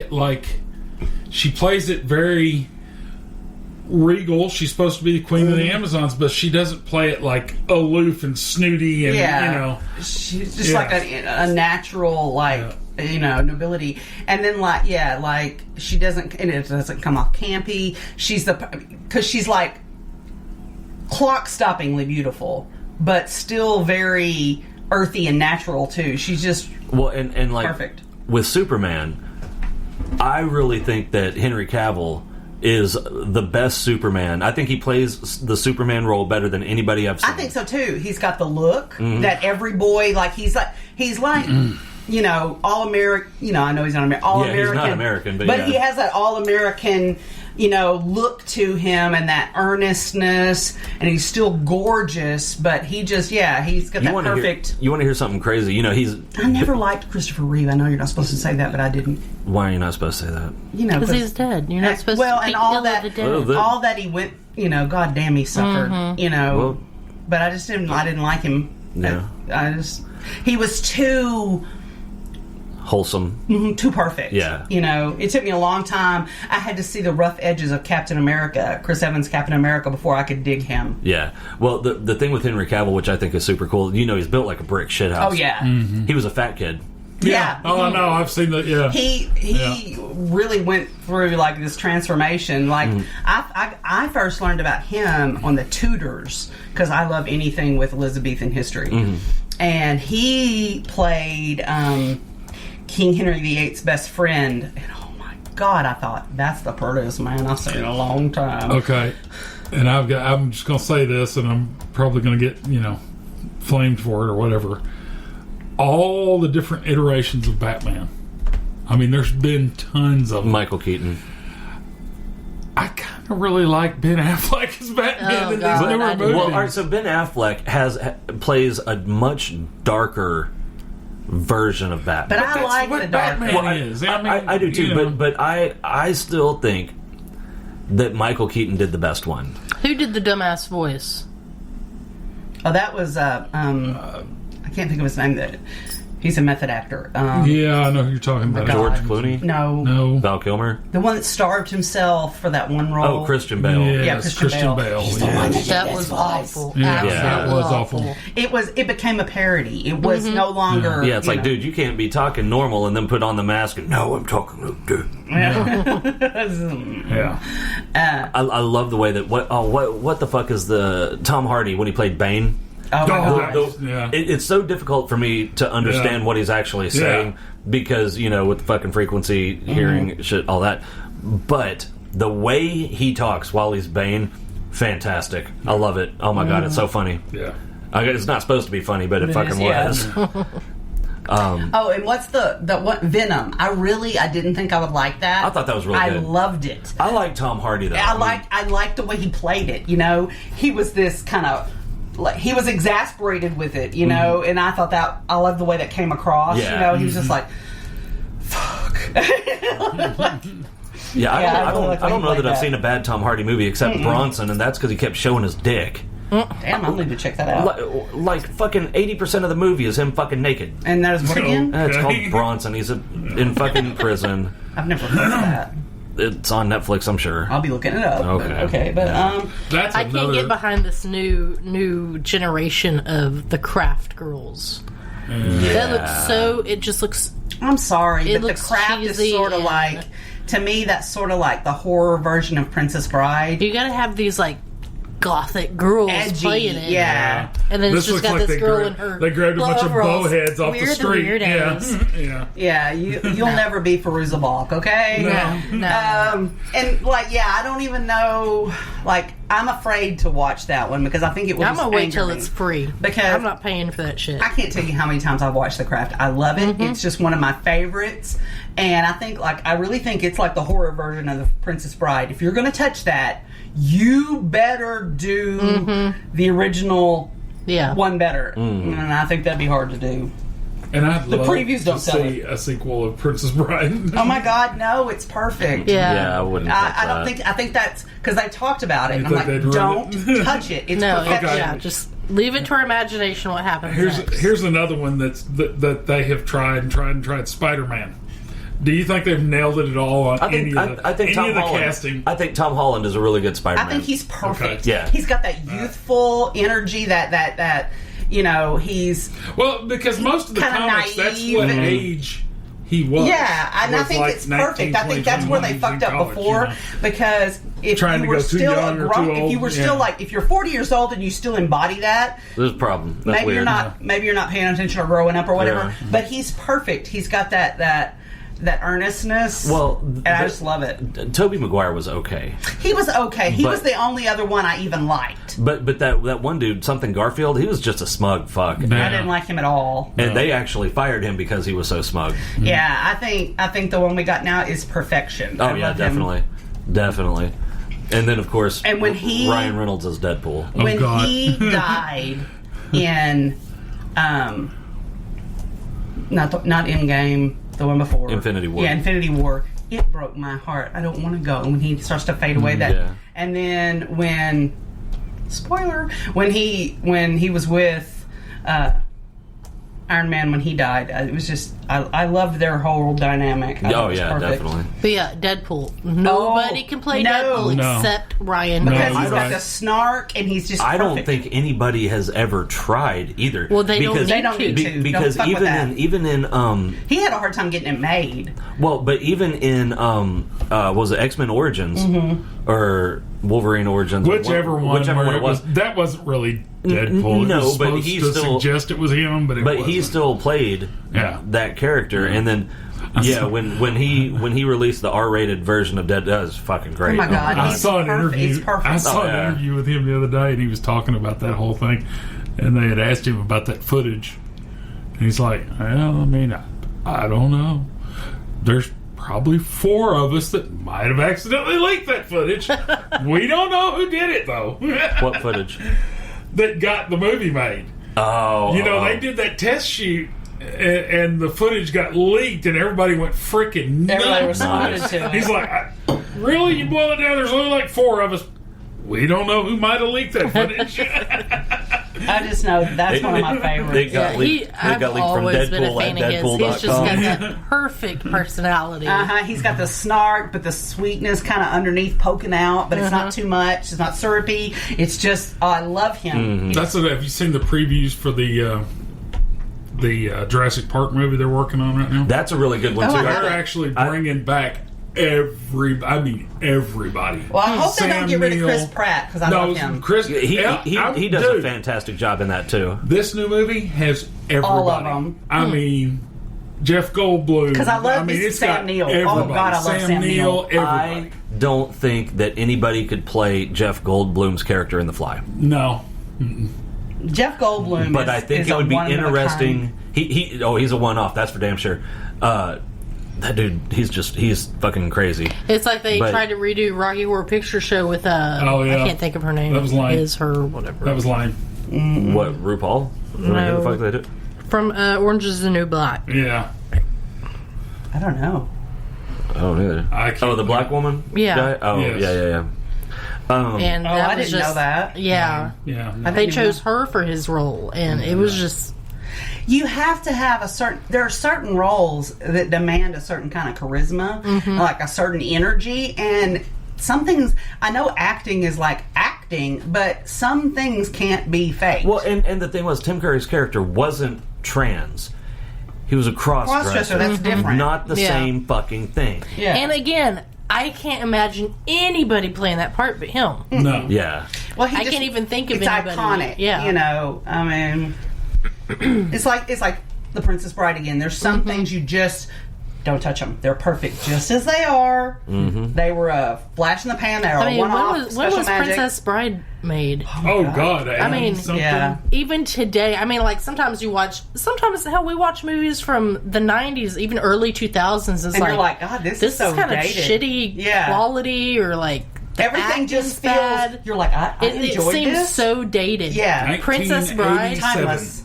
like she plays it very regal. She's supposed to be the queen of the Amazons, but she doesn't play it like aloof and snooty and you know. She's just like a natural nobility. And then like she doesn't, and it doesn't come off campy. Because she's like clock-stoppingly beautiful, but still very earthy and natural too. She's just and like perfect. With Superman, I really think that Henry Cavill is the best Superman. I think he plays the Superman role better than anybody I've seen. I think so too. He's got the look that every boy he's like all American. I know he's not American. All American. He's not American, but he has that all American look to him and that earnestness, and he's still gorgeous, but he's got that perfect... You want to hear something crazy? I never liked Christopher Reeve. I know you're not supposed to say that, but I didn't. Why are you not supposed to say that? Because he's dead. You're not supposed to and all that he went, God damn, he suffered, but I didn't like him. Yeah. He was too... wholesome. Too perfect. Yeah. It took me a long time. I had to see the rough edges of Captain America, Chris Evans' Captain America, before I could dig him. Yeah. Well, the thing with Henry Cavill, which I think is super cool, he's built like a brick shithouse. Oh, yeah. Mm-hmm. He was a fat kid. Yeah. Oh, I know. I've seen that, yeah. He really went through, this transformation. I first learned about him on The Tudors, because I love anything with Elizabethan history. Mm-hmm. And he played... King Henry VIII's best friend, and oh my God, I thought that's the prettiest man I've seen in a long time. Okay, and I'm just gonna say this, and I'm probably gonna get flamed for it or whatever. All the different iterations of Batman. I mean, there's been tons of them. Michael Keaton. I kind of really like Ben Affleck as Batman in these newer movies. Well, all right, so Ben Affleck plays a much darker version of Batman. But I like what the dark Batman is. I do too, but I still think that Michael Keaton did the best one. Who did the dumbass voice? Oh, that was I can't think of his name. He's a method actor. Yeah, I know who you're talking about. George Clooney? No. Val Kilmer? The one that starved himself for that one role. Oh, Christian Bale. Yeah, Christian Bale. That was awful. Yeah, that was awful. It became a parody. It was no longer... Yeah, it's like, dude, you can't be talking normal and then put on the mask and, no, I'm talking like this. Yeah. I love the way that... What the fuck is the... Tom Hardy, when he played Bane... Oh my God. It's so difficult for me to understand what he's actually saying because, with the fucking frequency, hearing shit, all that. But the way he talks while he's Bane, fantastic. I love it. Oh my God, it's so funny. Yeah. It's not supposed to be funny, but it fucking was. And what's what Venom? I didn't think I would like that. I thought that was really good. I loved it. I like Tom Hardy though. I liked the way he played it. He was this kind of... he was exasperated with it, and I thought that I loved the way that came across. He was just like, "Fuck." I don't know that I've seen a bad Tom Hardy movie except Bronson, and that's because he kept showing his dick. Damn, I'll need to check that out. Like fucking 80% of the movie is him fucking naked. And there's what again? It's called Bronson. He's in fucking prison. I've never heard of that. It's on Netflix, I'm sure. I'll be looking it up. Okay, but I can't get behind this new generation of the craft girls. That looks so. It just looks. I'm sorry, but the craft is sort of like, to me, that's sort of like the horror version of Princess Bride. You got to have these gothic girls playing it. Yeah. And then it's just got this girl in her. They grabbed a bunch of bowheads off the street. Yeah, you'll never be Fairuza Balk, okay? No. And I don't even know. I'm afraid to watch that one because I think it will. I'm gonna wait till it's free because I'm not paying for that shit. I can't tell you how many times I've watched The Craft. I love it. It's just one of my favorites, and I think I really think it's like the horror version of The Princess Bride. If you're going to touch that, you better do the original one better, and I think that'd be hard to do. And I'd love previews don't to see a sequel of Princess Bride. Oh my God, no! It's perfect. Yeah, I wouldn't. I don't think. I think that's because they talked about it. And I'm like, don't touch it. It's perfection. Yeah, just leave it to our imagination. What happens? Here's another one that they have tried. Spider-Man. Do you think they've nailed it at all on I think Tom Holland. casting? I think Tom Holland is a really good Spider-Man. I think he's perfect. Okay. Yeah. He's got that youthful energy that he's because most of the kinda comics, that's naive what and- age he was. Yeah, and I think like it's perfect. I think that's where they 19, fucked up 20 before, college, because if Trying you to were go too still young a or grown, too if you old, were still yeah. like, if you're 40 years old and you still embody that, There's a problem. That's maybe weird. you're not paying attention or growing up or whatever. Yeah. But he's perfect. He's got that earnestness. Well, and I just love it. Tobey Maguire was okay. He was okay. He But- was the only other one I even liked. But that one dude, something Garfield, he was just a smug fuck. Yeah. I didn't like him at all. And they actually fired him because he was so smug. Yeah, I think the one we got now is perfection. Oh I yeah, love him. definitely. And then of course, And when Ryan Reynolds as Deadpool. When God. he died in not Endgame, the one before Infinity War. Yeah, Infinity War. It broke my heart. I don't want to go. When he starts to fade away, Yeah. and then when when he was with Iron Man when he died, it was just I loved their whole dynamic. I thought Oh it was yeah, perfect. definitely. But yeah, Deadpool. Nobody can play no. Deadpool No. except Ryan. No. Because he's Right. got the snark and he's just I don't perfect. think anybody has ever tried either. Well, they don't because, need They don't need to. to. Don't because fuck with that. even in He had a hard time getting it made. well, but even in was it X-Men Origins or Wolverine Origins, Whichever one whichever it was. That wasn't really Deadpool. no, it was but supposed he to still- suggest it was him, but he wasn't. still played that character, and then when he released the R-rated version of Dead, that was fucking great. Oh my God. I He's saw an perfect. interview. He's perfect. I saw yeah. an interview with him the other day, and he was talking about that whole thing. And they had asked him about that footage, and he's like, "Well, I mean, I don't know. There's probably 4 of us that might have accidentally leaked that footage. We don't know who did it, though. What footage? That got the movie made. Oh, They did that test shoot, and the footage got leaked, and everybody went freaking nuts. Everybody responded to it. He's like, really? You boil it down, there's only like 4 of us. We don't know who might have leaked that footage. I just know that's one of my It favorites. got leaked. I've It got leaked from always been a Deadpool fan at of his. He's just Deadpool.com. got that perfect personality. He's got the snark, but the sweetness kind of underneath poking out, but it's not too much. It's not syrupy. It's just, I love him. That's it. Have you seen the previews for the Jurassic Park movie they're working on right now? That's a really good one Oh, too. I They're love it. actually bringing back everybody. Well, I hope they don't Sam get rid of Neill. Chris Pratt because I love him. Chris, He does a dude, fantastic job in that too. This new movie has everybody. All of them. I mean, Jeff Goldblum. 'Cause I love mean, this it's Sam got Neill. Oh, everybody. God, I love Sam Neill. Everybody. I don't think that anybody could play Jeff Goldblum's character in The Fly, No. Jeff Goldblum but is, I think is it would a be one of a interesting. kind. He's a one-off. That's for damn sure. That dude, he's fucking crazy. It's like they But- tried to redo Rocky Horror Picture Show with Oh, yeah. I can't think of her name. That was lame. His, her, whatever. That was lame. What, RuPaul? No. Who the fuck they do? From Orange is the New Black. Yeah. I don't know. Oh, neither. I can't Oh, the black woman? Yeah. Guy? Oh, Yes. yeah. And Oh, that I was didn't just, know that. Yeah. Yeah. I They didn't chose know. her for his role, and it was just. You have to have a certain. There are certain roles that demand a certain kind of charisma, like a certain energy, and some things. I know acting is like acting, but some things can't be fake. Well, and the thing was, Tim Curry's character wasn't trans. He was a cross-dresser. That's different. Not the Yeah. same fucking thing. Yeah. And again, I can't imagine anybody playing that part but him. No. Yeah. Well, I can't even think of it's anybody. iconic. Yeah. You know, I mean, it's like The Princess Bride again. There's some things you just don't touch them. They're perfect just as they are. They were a flash in the pan. They were I a mean, one-off when special was magic. Princess Bride made? Oh, God. I mean, something. yeah. Even today, I mean, like sometimes hell, we watch movies from the 90s, even early 2000s. It's And like, you're like, God, this this is so kind of dated. shitty Yeah. quality, or like the Everything just acting's feels. bad. You're like, I It enjoyed seems this. so dated. Yeah. Princess Bride, 1987. Timeless.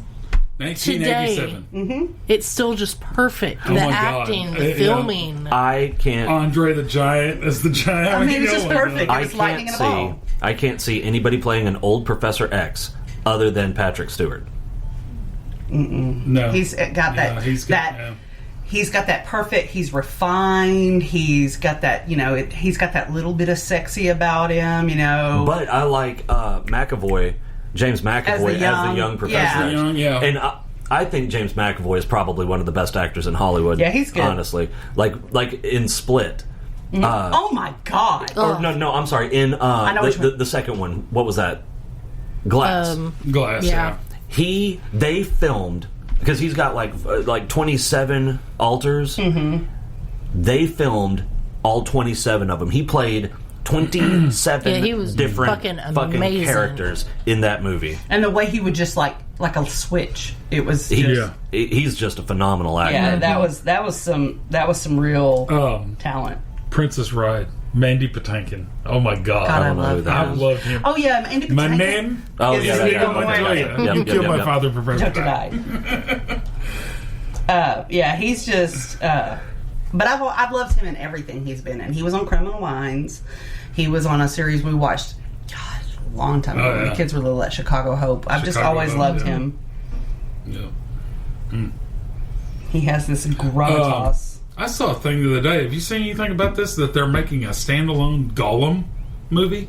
1987. it's still just perfect. Oh the my God. acting, the Yeah. filming. I can't. Andre the Giant as the giant. I mean, it's just you know, perfect. I It's lightning can't in a see. ball. I can't see anybody playing an old Professor X other than Patrick Stewart. No. He's got that. Yeah, he's got, that. yeah. he's got that perfect. He's refined. He's got that. He's got that little bit of sexy about him. But I like James McAvoy as the young professor. Yeah. And I think James McAvoy is probably one of the best actors in Hollywood. Yeah, he's good. Honestly, like in Split. Oh my God! Or no, I'm sorry. In the second one, what was that? Glass. Glass. Yeah. They filmed because he's got like 27 altars. Mm-hmm. They filmed all 27 of them. He played 27 he was different fucking characters in that movie. And the way he would just like a switch. It was he's just a phenomenal actor. Yeah, that was some real talent. Princess Bride, Mandy Patinkin. Oh my God, I love I love him. Oh yeah, Mandy Patinkin. My name. Oh is yeah. You killed my father, Professor. Joke died. He's just. But I've loved him in everything he's been in. He was on Criminal Minds. He was on a series we watched a long time ago. When the kids were little at Chicago Hope. I've just always loved him. Yeah. He has this gravitas. I saw a thing the other day. Have you seen anything about this? That they're making a standalone Gollum movie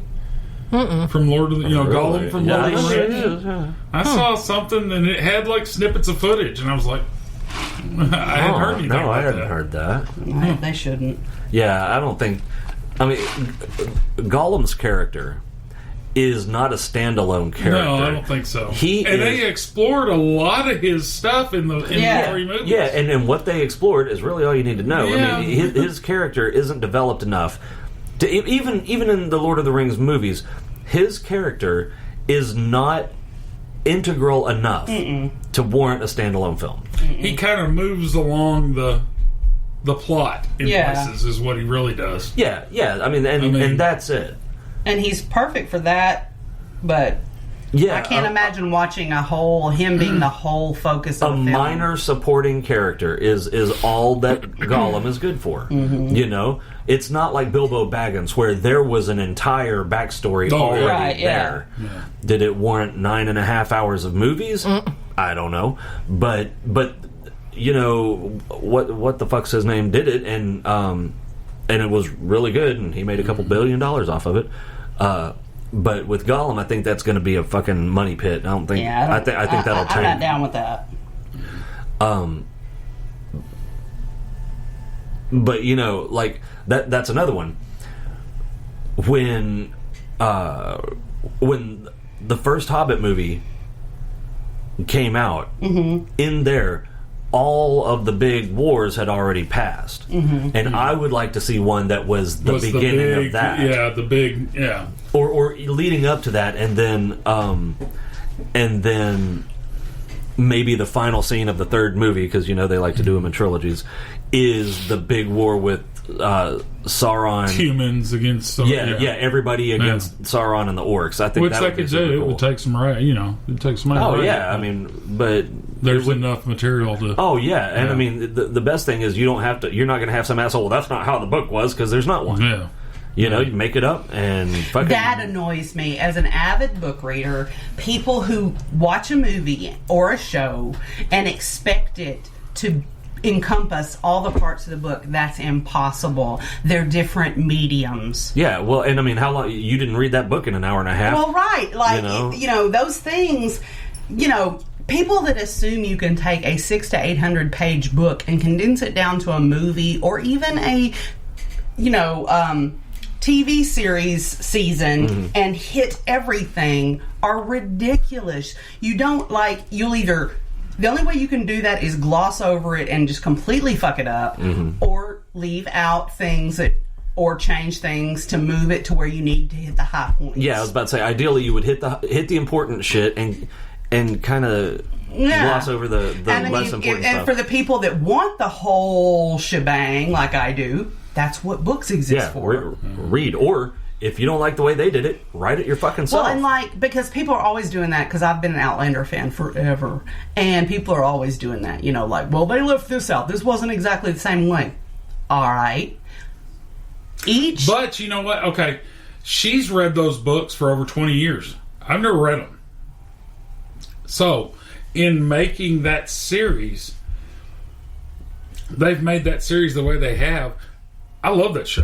from Lord of the Gollum from Lord of the Rings. I saw something and it had like snippets of footage, and I was like, I hadn't heard anything. No, I hadn't heard that. They shouldn't. Yeah, I don't think. I mean, Gollum's character is not a standalone character. No, I don't think so. They explored a lot of his stuff in the three movies. Yeah, and what they explored is really all you need to know. Yeah. I mean, his character isn't developed enough to even in the Lord of the Rings movies. His character is not integral enough to warrant a standalone film. He kind of moves along the plot in places, is what he really does. Yeah. I mean, and that's it. And he's perfect for that, but I can't imagine watching him being the whole focus of a film. Minor supporting character is all that Gollum is good for. Mm-hmm. It's not like Bilbo Baggins, where there was an entire backstory already there. Yeah. Did it warrant 9.5 hours of movies? I don't know, but what the fuck's his name did it, and it was really good, and he made a couple $1 billion off of it. But with Gollum, I think that's going to be a fucking money pit. I don't think. Yeah, I think that'll change. I'm not down with that. But like that's another one. When the first Hobbit movie came out, in there, all of the big wars had already passed, and I would like to see one that was the beginning of that. Yeah, the big, yeah, or leading up to that, and then maybe the final scene of the third movie, because they like to do them in trilogies, is the big war with Sauron. Humans against everybody against Sauron and the orcs. I think that could do. Cool. It would take some it takes some. I mean, but there's enough material to. Oh yeah, and I mean the best thing is you don't have to. You're not going to have some asshole. Well, that's not how the book was, because there's not one. Yeah. You make it up and fucking. That annoys me as an avid book reader. People who watch a movie or a show and expect it to encompass all the parts of the book. That's impossible. They're different mediums. Yeah, well, and I mean, how long you didn't read that book in an hour and a half? Well, right, like those things. People that assume you can take a 600 to 800 page book and condense it down to a movie or even a TV series season and hit everything are ridiculous. You'll either. The only way you can do that is gloss over it and just completely fuck it up, or leave out things or change things to move it to where you need to hit the high points. Yeah, I was about to say, ideally you would hit the important shit and kind of gloss over the less important stuff. And for the people that want the whole shebang, like I do, that's what books exist for. Read, or if you don't like the way they did it, write it your fucking self. Well, and because people are always doing that, because I've been an Outlander fan forever, and people are always doing that. Well, they left this out. This wasn't exactly the same way. All right. But you know what? Okay. She's read those books for over 20 years. I've never read them. So, in making that series, they've made that series the way they have. I love that show.